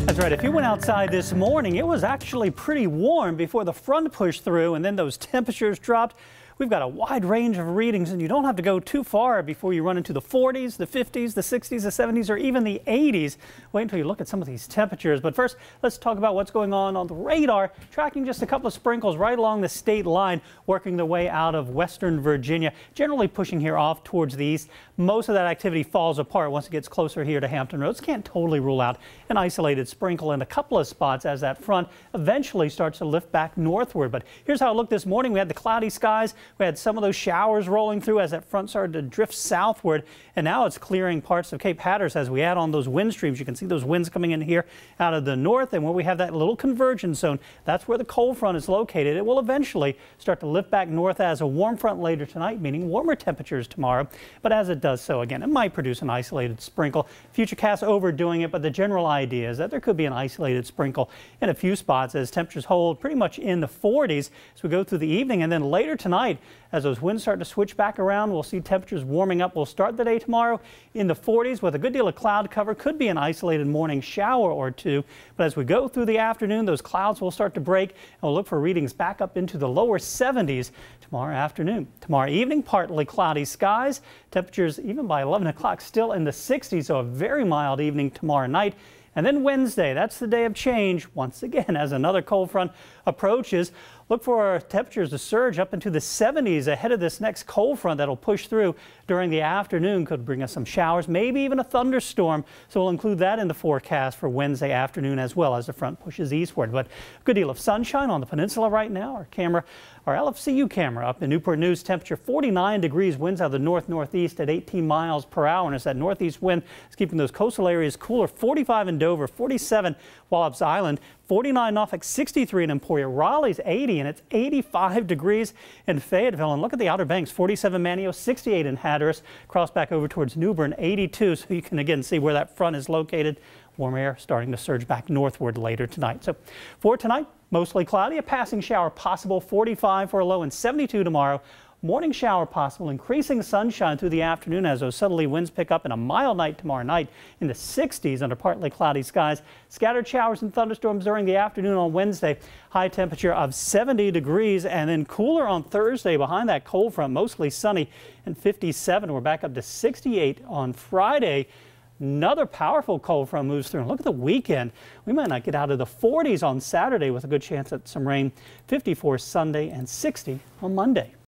That's right. If you went outside this morning, it was actually pretty warm before the front pushed through and then those temperatures dropped. We've got a wide range of readings, and you don't have to go too far before you run into the 40s, the 50s, the 60s, the 70s, or even the 80s. Wait until you look at some of these temperatures. But first, let's talk about what's going on the radar. Tracking just a couple of sprinkles right along the state line, working their way out of western Virginia, generally pushing here off towards the east. Most of that activity falls apart once it gets closer here to Hampton Roads. Can't totally rule out an isolated sprinkle in a couple of spots as that front eventually starts to lift back northward. But here's how it looked this morning. We had the cloudy skies. We had some of those showers rolling through as that front started to drift southward, and now it's clearing parts of Cape Hatteras as we add on those wind streams. You can see those winds coming in here out of the north, and where we have that little convergence zone, that's where the cold front is located. It will eventually start to lift back north as a warm front later tonight, meaning warmer temperatures tomorrow. But as it does so, again, it might produce an isolated sprinkle. Futurecasts overdoing it, but the general idea is that there could be an isolated sprinkle in a few spots as temperatures hold pretty much in the 40s as we go through the evening. And then later tonight, as those winds start to switch back around, we'll see temperatures warming up. We'll start the day tomorrow in the 40s with a good deal of cloud cover. Could be an isolated morning shower or two. But as we go through the afternoon, those clouds will start to break, and we'll look for readings back up into the lower 70s tomorrow afternoon. Tomorrow evening, partly cloudy skies. Temperatures even by 11 o'clock still in the 60s, so a very mild evening tomorrow night. And then Wednesday, that's the day of change. Once again, as another cold front approaches, look for temperatures to surge up into the 70s ahead of this next cold front that'll push through during the afternoon. Could bring us some showers, maybe even a thunderstorm. So we'll include that in the forecast for Wednesday afternoon as well as the front pushes eastward. But a good deal of sunshine on the peninsula right now. Our LFCU camera up in Newport News, temperature 49 degrees, winds out of the north-northeast at 18 miles per hour. And as that northeast wind is keeping those coastal areas cooler, 45 in Dover, 47 Wallops Island, 49 Norfolk, 63 in Emporia, Raleigh's 80, and it's 85 degrees in Fayetteville. And look at the Outer Banks, 47 Manio, 68 in Hatteras, cross back over towards New Bern, 82. So you can again see where that front is located. Warm air starting to surge back northward later tonight. So for tonight, mostly cloudy, a passing shower possible, 45 for a low, and 72 tomorrow. Morning shower possible, increasing sunshine through the afternoon as those southerly winds pick up, and a mild night tomorrow night in the 60s under partly cloudy skies. Scattered showers and thunderstorms during the afternoon on Wednesday. High temperature of 70 degrees, and then cooler on Thursday behind that cold front, mostly sunny and 57. We're back up to 68 on Friday. Another powerful cold front moves through. And look at the weekend. We might not get out of the 40s on Saturday with a good chance at some rain. 54 Sunday and 60 on Monday.